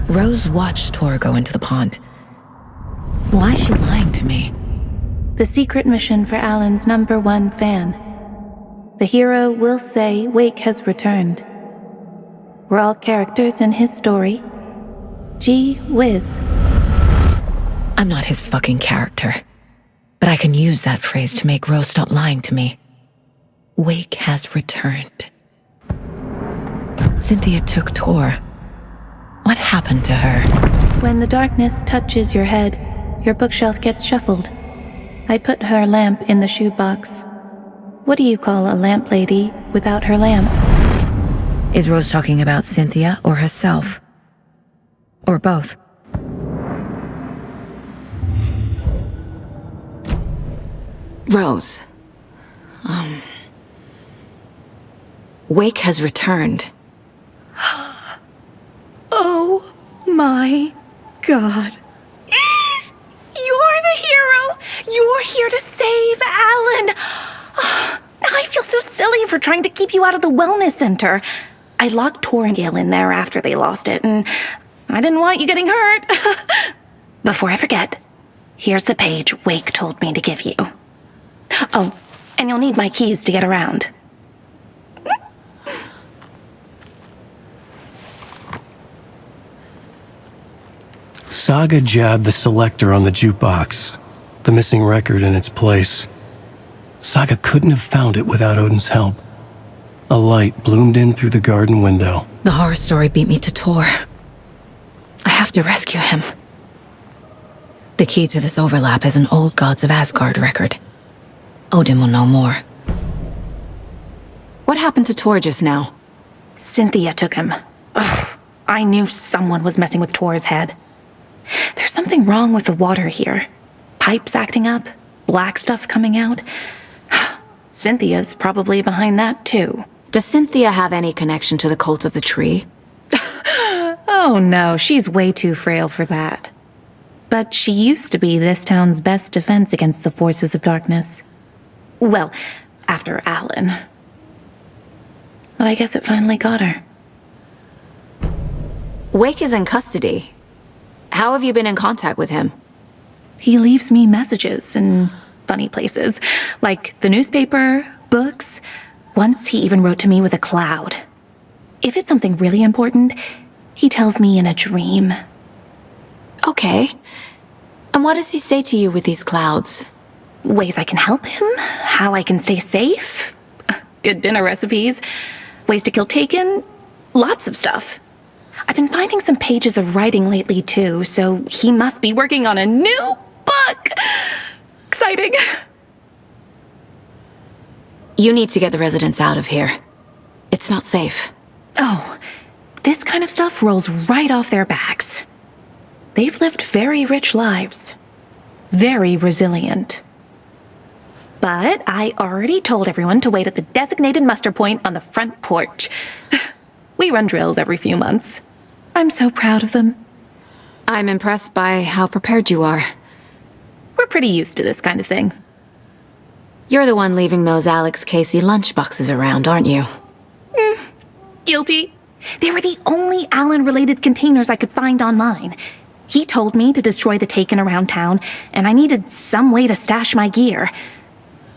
Rose watched Tor go into the pond. Why is she lying to me? The secret mission for Alan's #1 fan. The hero will say Wake has returned. We're all characters in his story. Gee whiz. I'm not his fucking character. But I can use that phrase to make Rose stop lying to me. Wake has returned. Cynthia took Tor. What happened to her? When the darkness touches your head, your bookshelf gets shuffled. I put her lamp in the shoebox. What do you call a lamp lady without her lamp? Is Rose talking about Cynthia or herself? Or both? Rose. Wake has returned. Oh my God. You're the hero! You're here to save Alan! I feel so silly for trying to keep you out of the wellness center. I locked Tor and Gail in there after they lost it, and I didn't want you getting hurt. Before I forget, here's the page Wake told me to give you. Oh, and you'll need my keys to get around. Saga jabbed the selector on the jukebox, the missing record in its place. Saga couldn't have found it without Odin's help. A light bloomed in through the garden window. The horror story beat me to Tor. I have to rescue him. The key to this overlap is an old Gods of Asgard record. Odin will know more. What happened to Tor just now? Cynthia took him. Ugh, I knew someone was messing with Tor's head. There's something wrong with the water here. Pipes acting up, black stuff coming out. Cynthia's probably behind that too. Does Cynthia have any connection to the cult of the tree? Oh no, she's way too frail for that. But she used to be this town's best defense against the forces of darkness. Well, after Alan. But I guess it finally got her. Wake is in custody. How have you been in contact with him? He leaves me messages in funny places, like the newspaper, books. Once he even wrote to me with a cloud. If it's something really important, he tells me in a dream. Okay. And what does he say to you with these clouds? Ways I can help him, how I can stay safe, good dinner recipes, ways to kill Taken, lots of stuff. I've been finding some pages of writing lately too, so he must be working on a new book. Exciting. You need to get the residents out of here. It's not safe. Oh, this kind of stuff rolls right off their backs. They've lived very rich lives. Very resilient. But I already told everyone to wait at the designated muster point on the front porch. We run drills every few months. I'm so proud of them. I'm impressed by how prepared you are. We're pretty used to this kind of thing. You're the one leaving those Alex Casey lunchboxes around, aren't you? Guilty. They were the only Alan-related containers I could find online. He told me to destroy the Taken around town, and I needed some way to stash my gear.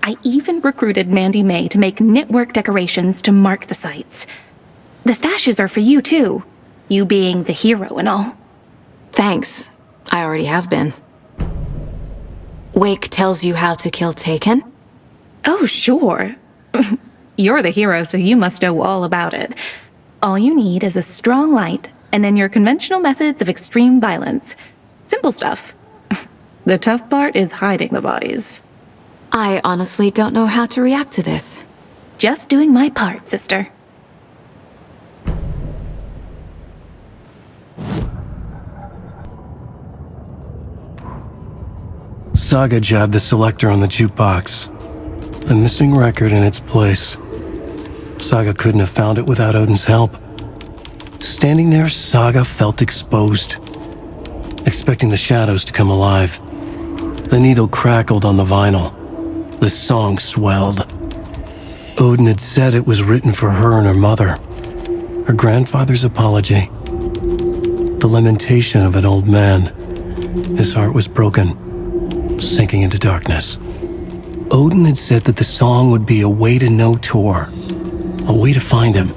I even recruited Mandy May to make knitwork decorations to mark the sites. The stashes are for you, too. You being the hero and all. Thanks. I already have been. Wake tells you how to kill Taken? Oh, sure. You're the hero, so you must know all about it. All you need is a strong light, and then your conventional methods of extreme violence. Simple stuff. The tough part is hiding the bodies. I honestly don't know how to react to this. Just doing my part, sister. Saga jabbed the selector on the jukebox, the missing record in its place. Saga couldn't have found it without Odin's help. Standing there, Saga felt exposed, expecting the shadows to come alive. The needle crackled on the vinyl. The song swelled. Odin had said it was written for her and her mother. Her grandfather's apology. the lamentation of an old man. His heart was broken, sinking into darkness. Odin had said that the song would be a way to know Tor, a way to find him.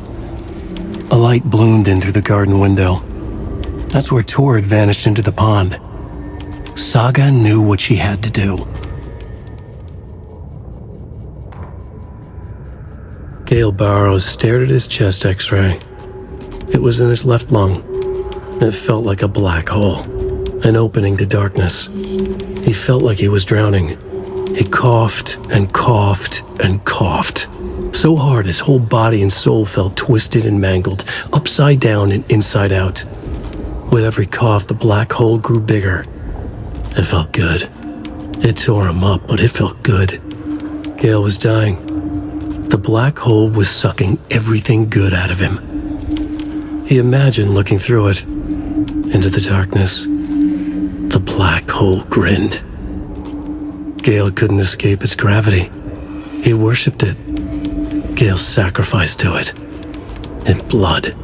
A light bloomed in through the garden window. That's where Tor had vanished into the pond. Saga knew what she had to do. Gale Barrows stared at his chest x-ray. It was in his left lung. It felt like a black hole, an opening to darkness. He felt like he was drowning. He coughed and coughed and coughed. So hard his whole body and soul felt twisted and mangled, upside down and inside out. With every cough, the black hole grew bigger. It felt good. It tore him up, but it felt good. Gale was dying. The black hole was sucking everything good out of him. He imagined looking through it, into the darkness. The black hole grinned. Gale couldn't escape its gravity. He worshipped it. Gale sacrificed to it. In blood.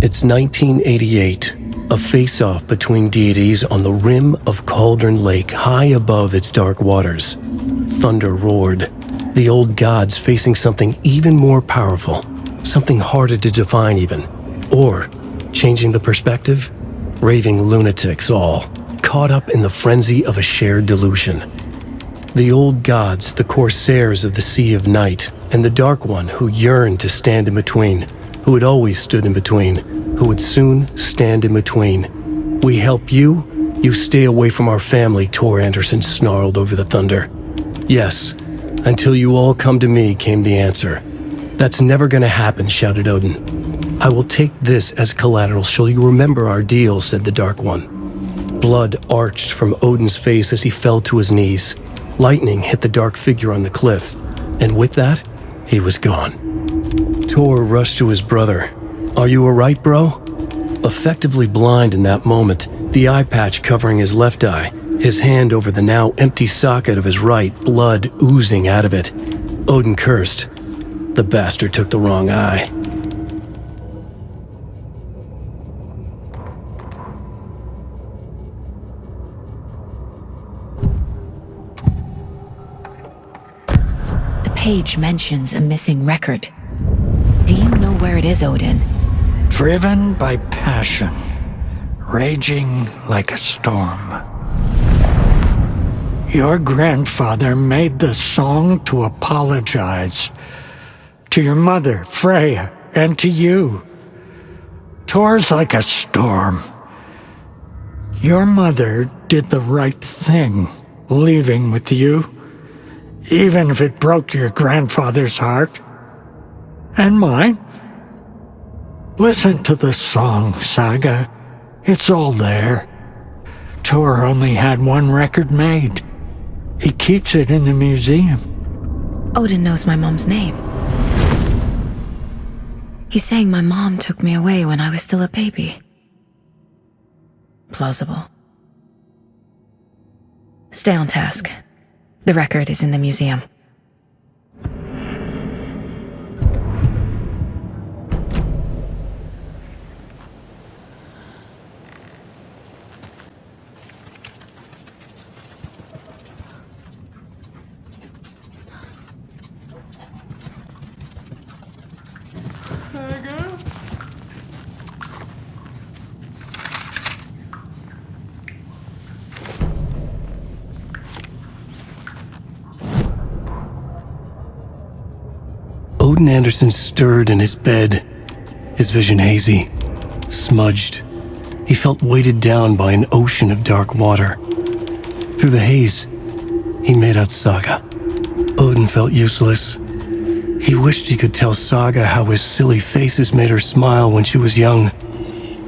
It's 1988, a face-off between deities on the rim of Cauldron Lake, high above its dark waters. Thunder roared, the old gods facing something even more powerful, something harder to define even. Or, changing the perspective, raving lunatics all, caught up in the frenzy of a shared delusion. The old gods, the corsairs of the Sea of Night, and the Dark One who yearned to stand in between, who had always stood in between, who would soon stand in between. We help you, you stay away from our family, Tor Anderson snarled over the thunder. Yes, until you all come to me, came the answer. That's never gonna happen, shouted Odin. I will take this as collateral. Shall you remember our deal, said the Dark One. Blood arched from Odin's face as he fell to his knees. Lightning hit the dark figure on the cliff, and with that, he was gone. Tor rushed to his brother. Are you alright, bro? Effectively blind in that moment, the eye patch covering his left eye, his hand over the now empty socket of his right, blood oozing out of it. Odin cursed. The bastard took the wrong eye. The page mentions a missing record. Do you know where it is, Odin? Driven by passion, raging like a storm. Your grandfather made the song to apologize to your mother, Freya, and to you. Tor's like a storm. Your mother did the right thing, leaving with you, even if it broke your grandfather's heart. And mine. Listen to the song, Saga. It's all there. Tor only had one record made. He keeps it in the museum. Odin knows my mom's name. He's saying my mom took me away when I was still a baby. Plausible. Stay on task. The record is in the museum. Odin Anderson stirred in his bed, his vision hazy, smudged. He felt weighted down by an ocean of dark water. Through the haze, he made out Saga. Odin felt useless. He wished he could tell Saga how his silly faces made her smile when she was young,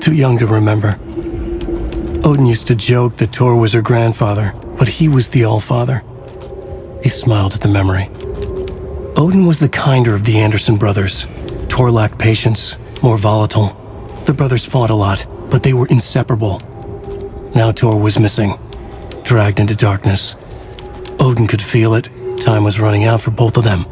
too young to remember. Odin used to joke that Tor was her grandfather, but he was the Allfather. He smiled at the memory. Odin was the kinder of the Anderson brothers. Tor lacked patience, more volatile. The brothers fought a lot, but they were inseparable. Now Tor was missing, dragged into darkness. Odin could feel it. Time was running out for both of them.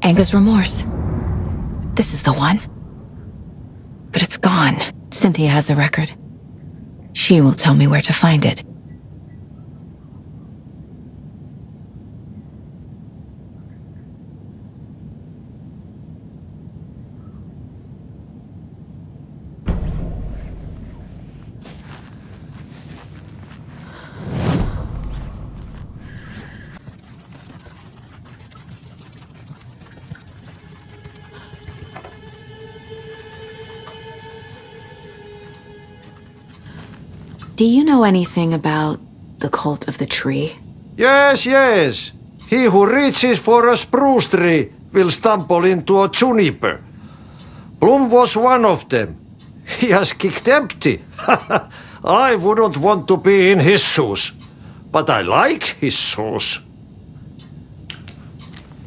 Anger's remorse. This is the one. But it's gone. Cynthia has the record. She will tell me where to find it. Do you know anything about The cult of the tree? Yes, yes. He who reaches for a spruce tree will stumble into a juniper. Bloom was one of them. He has kicked empty. I wouldn't want to be in his shoes. But I like his shoes.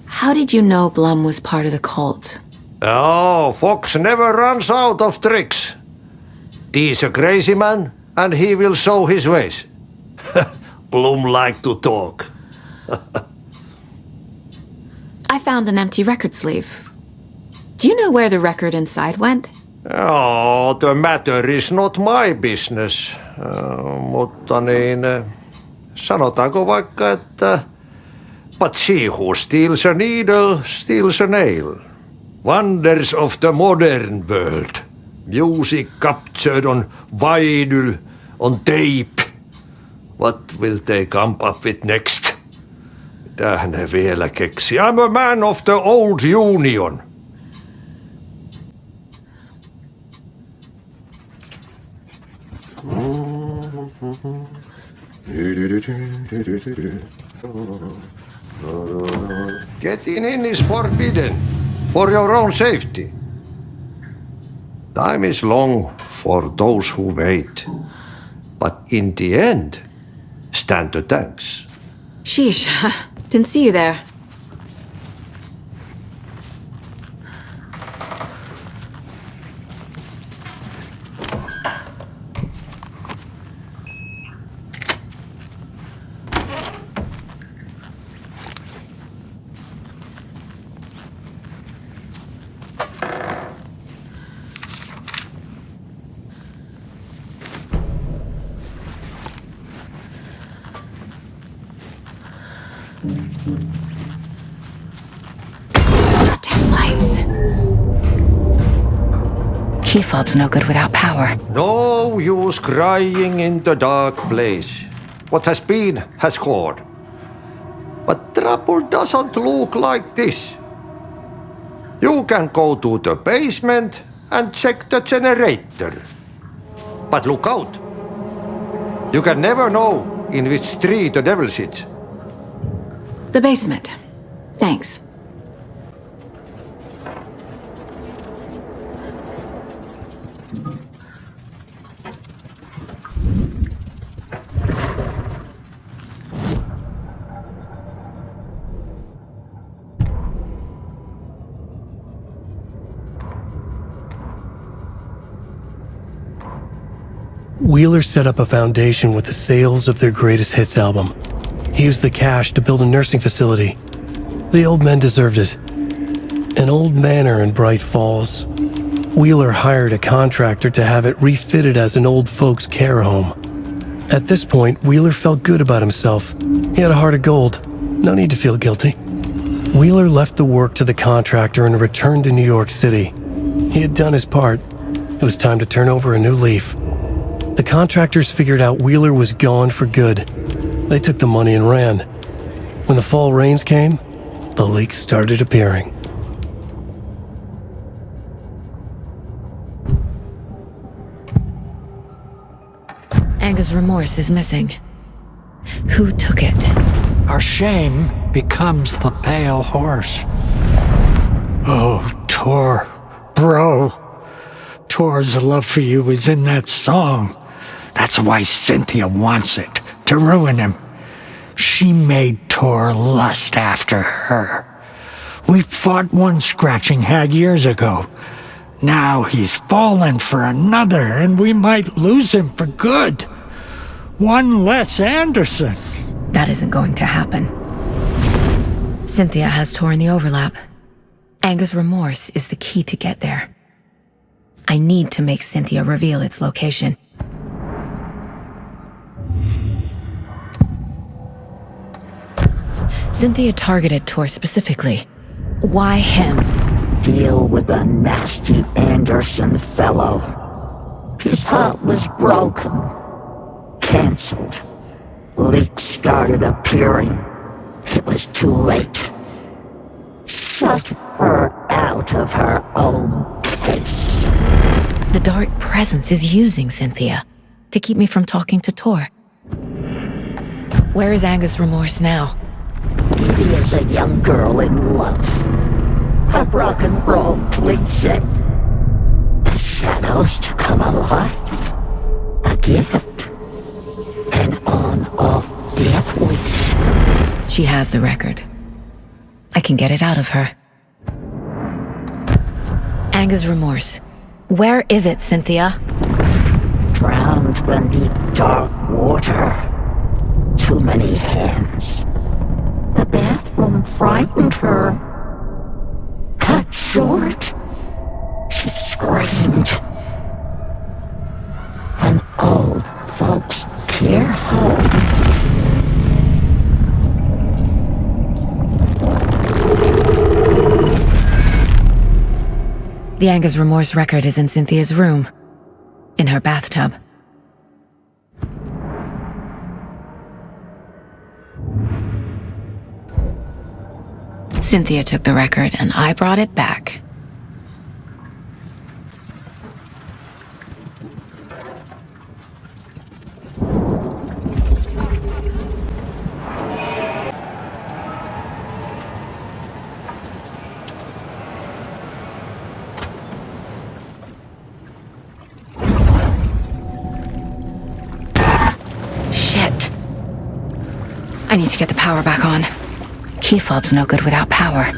How did you know Blum was part of the cult? Oh, Fox never runs out of tricks. He's a crazy man, and he will show his ways. Bloom like to talk. I found an empty record sleeve. Do you know where the record inside went? Oh, the matter is not my business. Mutta niin, sanotaanko vaikka, että but she who steals a needle steals a nail. Wonders of the modern world. Music captured on vinyl, on tape. What will they come up with next? Mitähän ne vielä keksi? I'm a man of the old union. Getting in is forbidden, for your own safety. Time is long for those who wait. But in the end, stand the thanks. Sheesh, didn't see you there. Damn lights. Key fob's no good without power. No use crying in the dark place. What has been has gone. But trouble doesn't look like this. You can go to the basement and check the generator. But look out. You can never know in which tree the devil sits. The basement. Thanks. Wheeler set up a foundation with the sales of their greatest hits album. He used the cash to build a nursing facility. The old men deserved it. An old manor in Bright Falls. Wheeler hired a contractor to have it refitted as an old folks' care home. At this point, Wheeler felt good about himself. He had a heart of gold. No need to feel guilty. Wheeler left the work to the contractor and returned to New York City. He had done his part. It was time to turn over a new leaf. The contractors figured out Wheeler was gone for good. They took the money and ran. When the fall rains came, the leaks started appearing. Anga's remorse is missing. Who took it? Our shame becomes the pale horse. Oh, Tor, bro. Tor's love for you is in that song. That's why Cynthia wants it, to ruin him. She made Tor lust after her. We fought one scratching hag years ago. Now he's fallen for another, and we might lose him for good. One less Anderson. That isn't going to happen. Cynthia has Tor in the overlap. Anga's remorse is the key to get there. I need to make Cynthia reveal its location. Cynthia targeted Tor specifically. Why him? Deal with the nasty Anderson fellow. His heart was broken. Cancelled. Leaks started appearing. It was too late. Shut her out of her own case. The dark presence is using Cynthia to keep me from talking to Tor. Where is Angus Remorse now? Edie is a young girl in love. A rock and roll cliche. The shadows to come alive. A gift. An on-off death wish. She has the record. I can get it out of her. Angus Remorse. Where is it, Cynthia? Drowned beneath dark water. Too many hands. The bathroom frightened her. Cut short. She screamed. An old folks care home. The Angus Remorse record is in Cynthia's room. In her bathtub. Cynthia took the record and I brought it back. Shit. I need to get the power back on. Key fob's no good without power.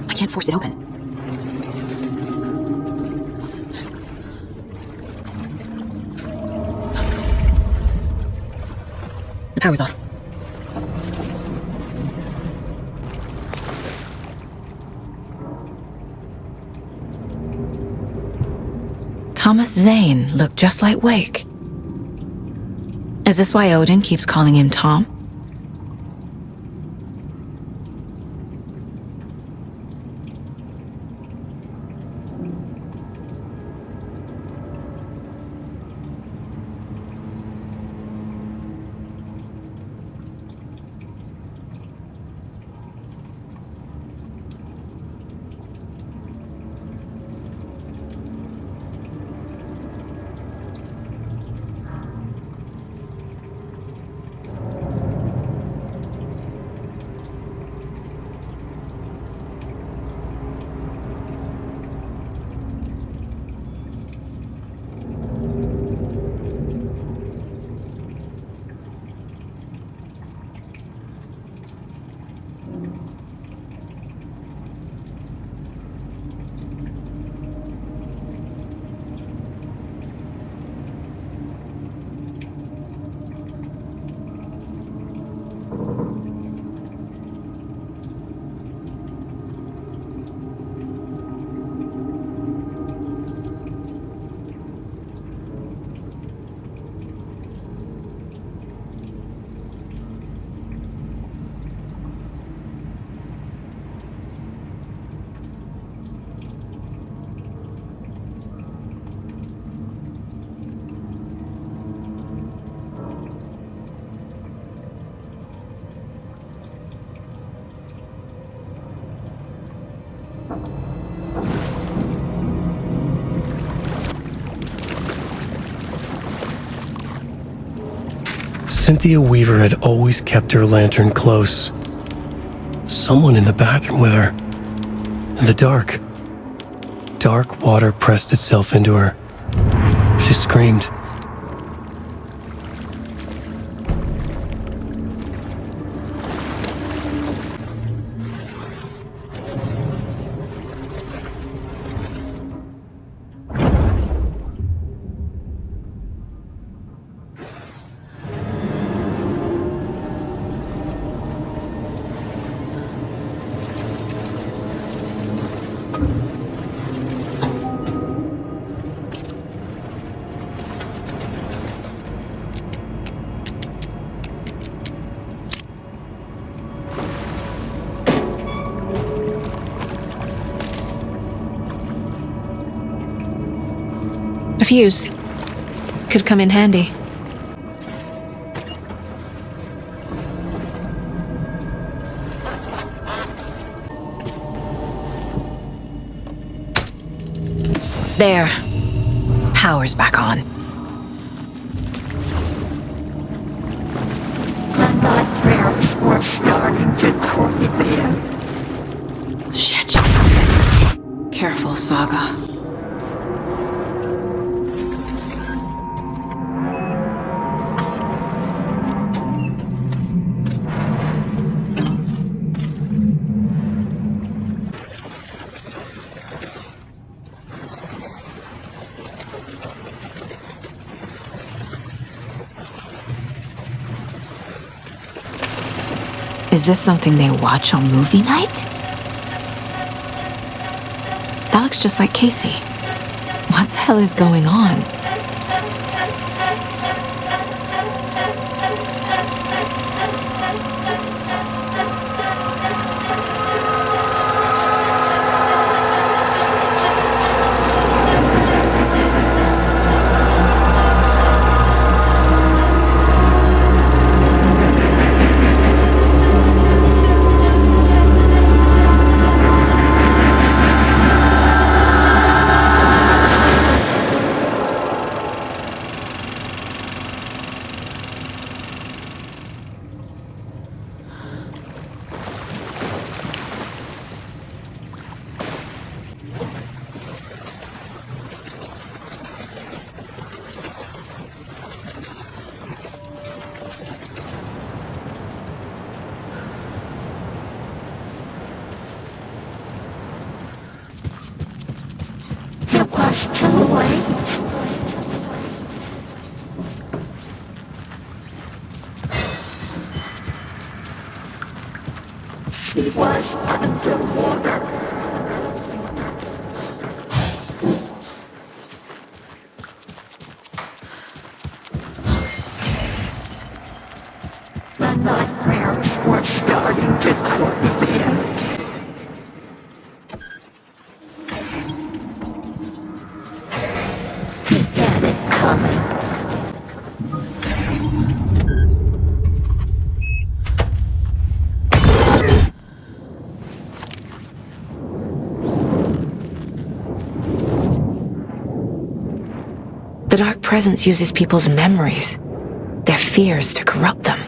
I can't force it open. The power's off. Thomas Zane looked just like Wake. Is this why Odin keeps calling him Tom? Cynthia Weaver had always kept her lantern close. Someone in the bathroom with her. In the dark. Dark water pressed itself into her. She screamed. A fuse. Could come in handy. There. Power's back on. The nightmares were starting to creep in. Shit. Careful, Saga. Is this something they watch on movie night? That looks just like Casey. What the hell is going on? It was too late. She was underwater. The nightmares were starting to creep in. He had it coming. The Dark Presence uses people's memories, their fears to corrupt them.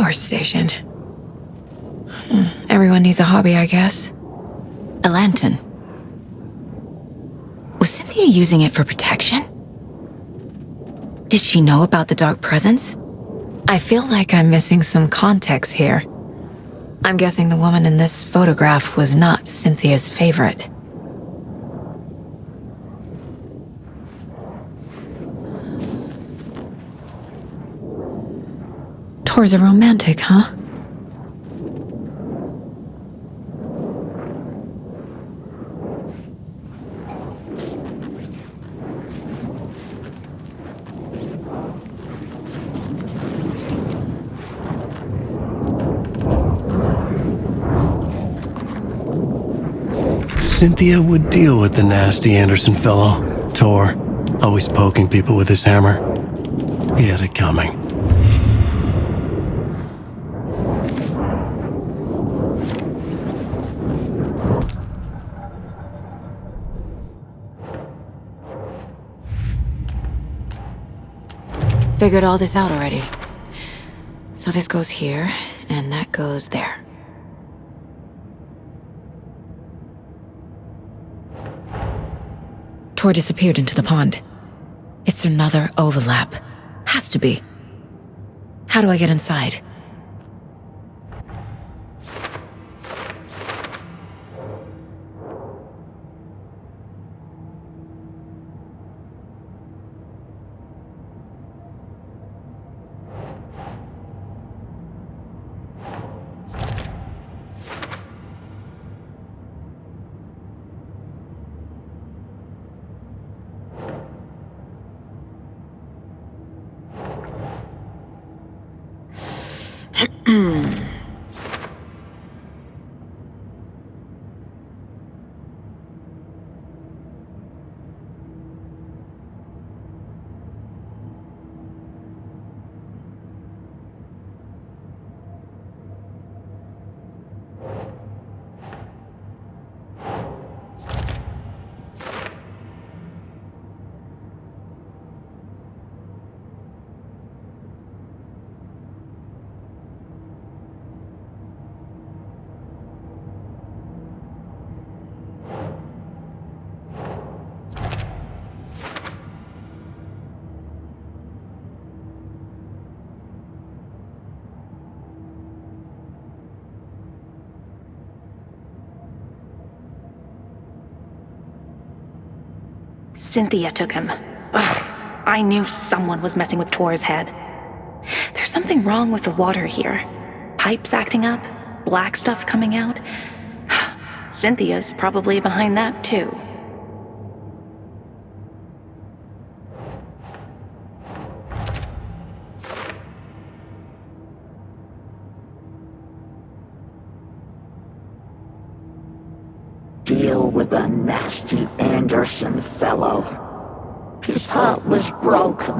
power station. Everyone needs a hobby, I guess. A lantern. Was Cynthia using it for protection? Did she know about the dark presence? I feel like I'm missing some context here. I'm guessing the woman in this photograph was not Cynthia's favorite. Tor's a romantic, huh? Cynthia would deal with the nasty Anderson fellow, Tor, always poking people with his hammer. He had it coming. Figured all this out already. So this goes here, and that goes there. Tor disappeared into the pond. It's another overlap. Has to be. How do I get inside? Cynthia took him. Ugh, I knew someone was messing with Tor's head. There's something wrong with the water here. Pipes acting up, black stuff coming out. Cynthia's probably behind that too. Deal with the nasty Anderson fellow. His heart was broken.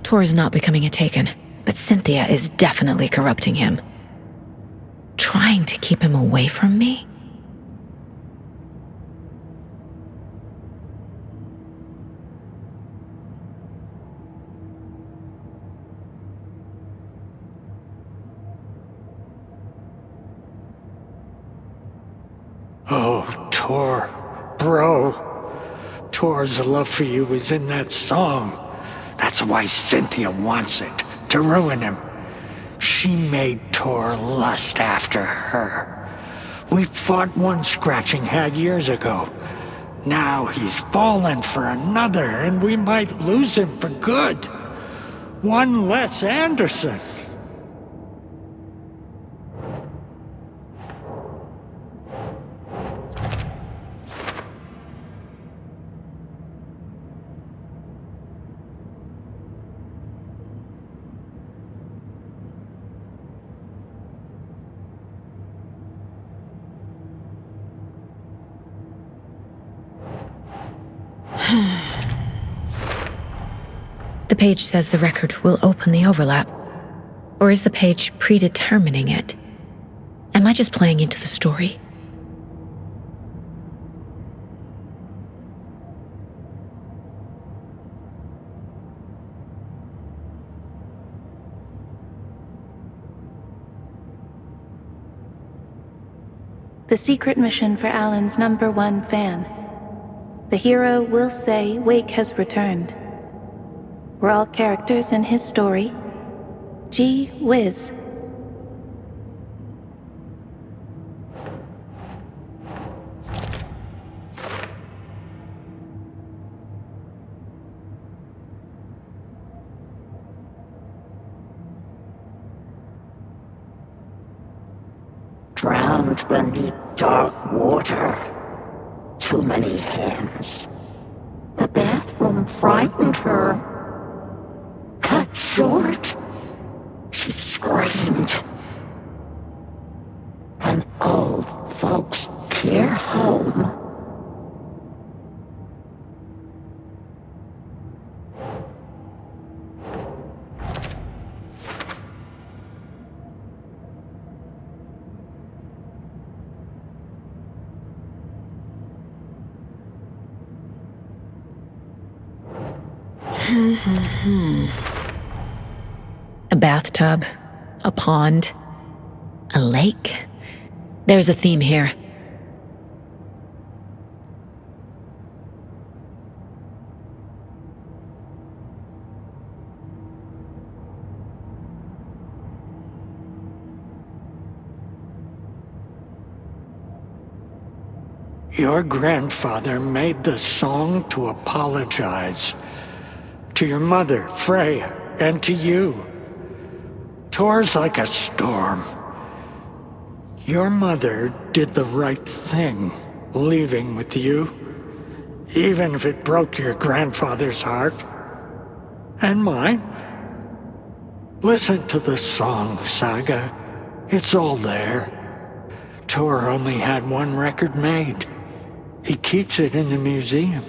Tor is not becoming a Taken, but Cynthia is definitely corrupting him. Trying to keep him away from me? Oh, Tor, bro. Tor's love for you is in that song. That's why Cynthia wants it, to ruin him. She made Tor lust after her. We fought one scratching hag years ago. Now he's fallen for another, and we might lose him for good. One less Anderson. The page says the record will open the overlap. Or is the page predetermining it? Am I just playing into the story? The secret mission for Alan's #1 fan. The hero will say Wake has returned. We're all characters in his story. Gee whiz. Drowned beneath dark water. Too many hands. The bathroom frightened her. Cut short. She screamed. An old folks' care home. A bathtub, a pond, a lake. There's a theme here. Your grandfather made the song to apologize to your mother, Freya, and to you. Tours like a storm. Your mother did the right thing, leaving with you, even if it broke your grandfather's heart. And mine. Listen to the song, Saga. It's all there. Tor only had one record made. He keeps it in the museum.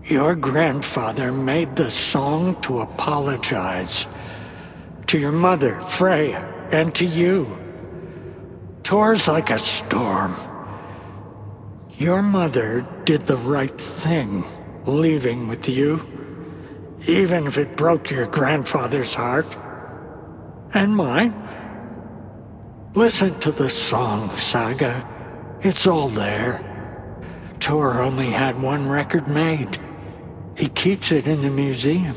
Your grandfather made the song to apologize to your mother, Freya, and to you. Tours like a storm. Your mother did the right thing, leaving with you, even if it broke your grandfather's heart. And mine. Listen to the song, Saga. It's all there. Tor only had one record made. He keeps it in the museum.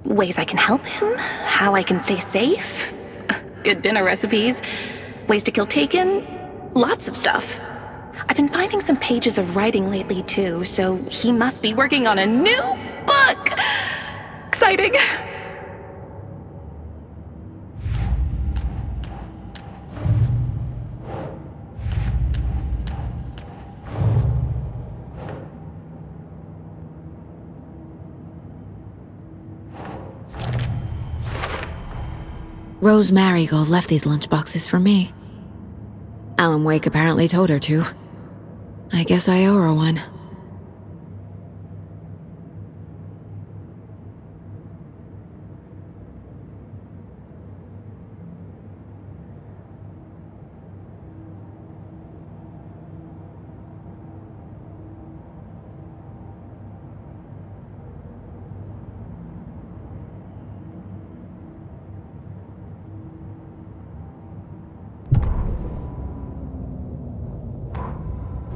Ways I can help him, how I can stay safe, good dinner recipes, ways to kill Taken, lots of stuff. I've been finding some pages of writing lately too, so he must be working on a new book! Exciting! Rose Marigold left these lunchboxes for me. Alan Wake apparently told her to. I guess I owe her one.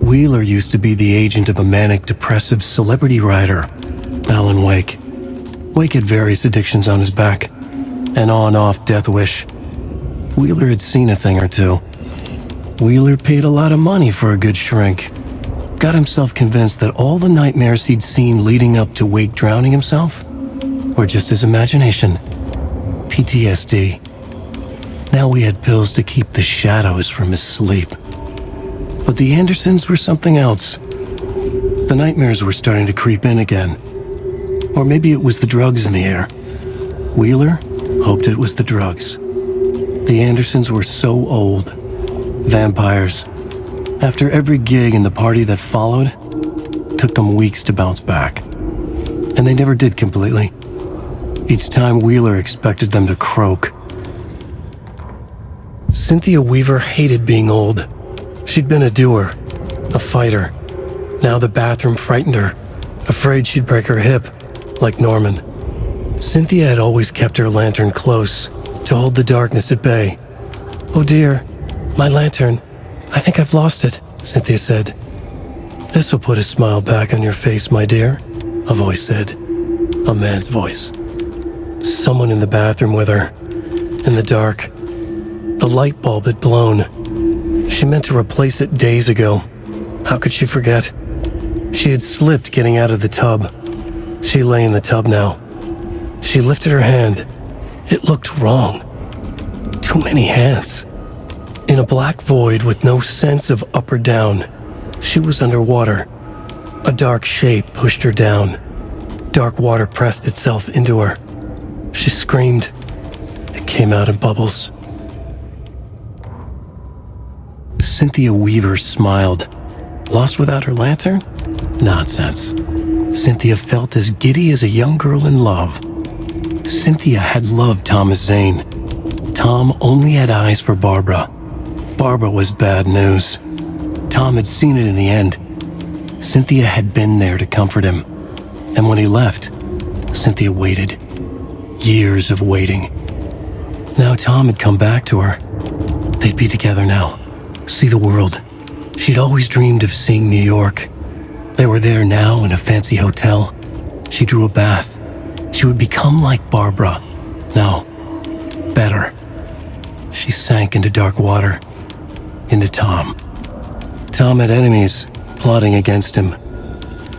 Wheeler used to be the agent of a manic-depressive celebrity writer, Alan Wake. Wake had various addictions on his back. an on-off death wish. Wheeler had seen a thing or two. Wheeler paid a lot of money for a good shrink. Got himself convinced that all the nightmares he'd seen leading up to Wake drowning himself were just his imagination. PTSD. Now we had pills to keep the shadows from his sleep. But the Andersons were something else. The nightmares were starting to creep in again. Or maybe it was the drugs in the air. Wheeler hoped it was the drugs. The Andersons were so old. Vampires. After every gig and the party that followed, took them weeks to bounce back. And they never did completely. Each time Wheeler expected them to croak. Cynthia Weaver hated being old. She'd been a doer, a fighter. Now the bathroom frightened her, afraid she'd break her hip, like Norman. Cynthia had always kept her lantern close, to hold the darkness at bay. "Oh dear, my lantern. I think I've lost it," Cynthia said. "This will put a smile back on your face, my dear," a voice said. A man's voice. Someone in the bathroom with her. In the dark. The light bulb had blown. She meant to replace it days ago. How could she forget? She had slipped getting out of the tub. She lay in the tub now. She lifted her hand. It looked wrong. Too many hands. In a black void with no sense of up or down, she was underwater. A dark shape pushed her down. Dark water pressed itself into her. She screamed. It came out in bubbles. Cynthia Weaver smiled. Lost without her lantern? Nonsense. Cynthia felt as giddy as a young girl in love. Cynthia had loved Thomas Zane. Tom only had eyes for Barbara. Barbara was bad news. Tom had seen it in the end. Cynthia had been there to comfort him. And when he left, Cynthia waited. Years of waiting. Now Tom had come back to her. They'd be together now. See the world. She'd always dreamed of seeing New York. They were there now in a fancy hotel. She drew a bath. She would become like Barbara. No, better. She sank into dark water. Into Tom. Tom had enemies plotting against him.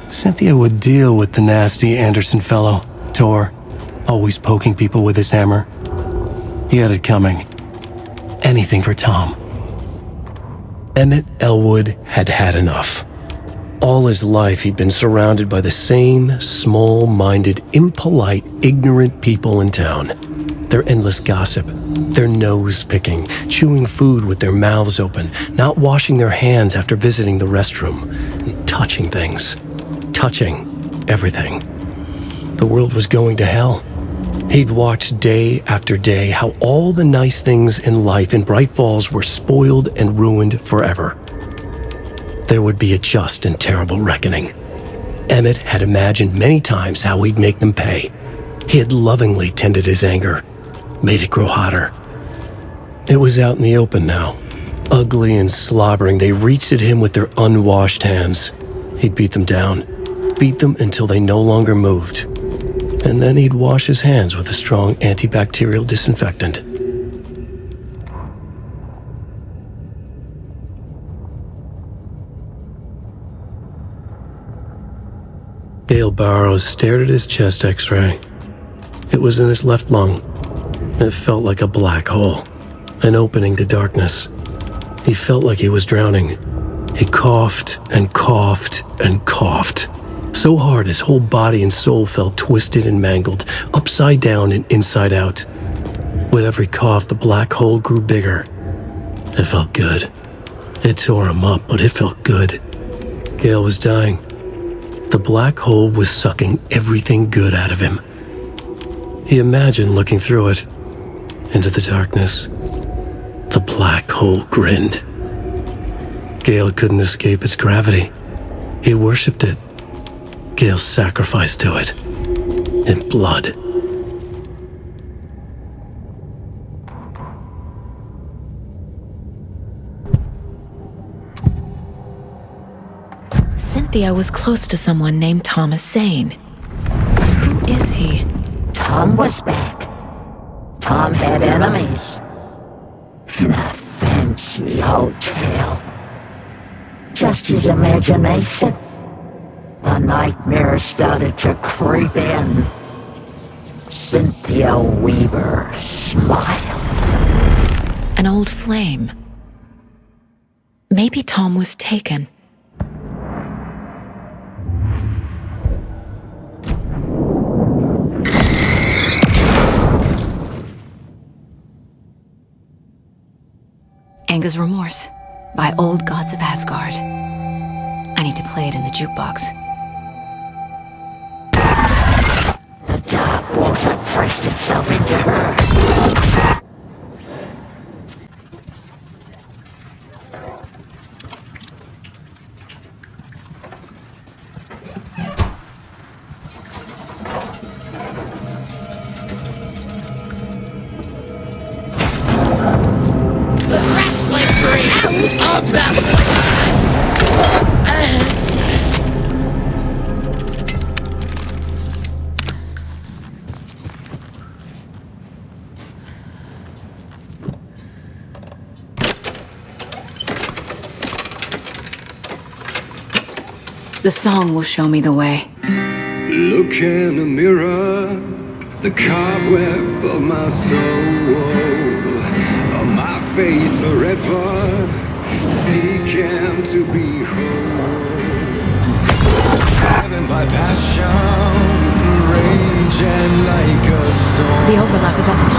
Cynthia would deal with the nasty Anderson fellow, Tor, always poking people with his hammer. He had it coming. Anything for Tom. Emmett Elwood had had enough. All his life he'd been surrounded by the same small-minded, impolite, ignorant people in town. Their endless gossip, their nose-picking, chewing food with their mouths open, not washing their hands after visiting the restroom, and touching things. Touching everything. The world was going to hell. He'd watched day after day how all the nice things in life in Bright Falls were spoiled and ruined forever. There would be a just and terrible reckoning. Emmett had imagined many times how he'd make them pay. He had lovingly tended his anger, made it grow hotter. It was out in the open now. Ugly and slobbering, they reached at him with their unwashed hands. He'd beat them down, beat them until they no longer moved. And then he'd wash his hands with a strong antibacterial disinfectant. Gale Barrows stared at his chest x-ray. It was in his left lung. It felt like a black hole, an opening to darkness. He felt like he was drowning. He coughed and coughed and coughed. So hard his whole body and soul felt twisted and mangled, upside down and inside out. With every cough, the black hole grew bigger. It felt good. It tore him up, but it felt good. Gale was dying. The black hole was sucking everything good out of him. He imagined looking through it, into the darkness. The black hole grinned. Gale couldn't escape its gravity. He worshipped it. Gale sacrificed to it. In blood. Cynthia was close to someone named Thomas Zane. Who is he? Tom was back. Tom had enemies. In a fancy hotel. Just his imagination. The nightmare started to creep in. Cynthia Weaver smiled. An old flame. Maybe Tom was taken. Anger's Remorse by Old Gods of Asgard. I need to play it in the jukebox. The dark water pressed itself into her. The song will show me the way. Look in the mirror, the cobweb of my soul, of my face forever, seeking to be whole. Driven by passion, raging like a storm. The overlap is at the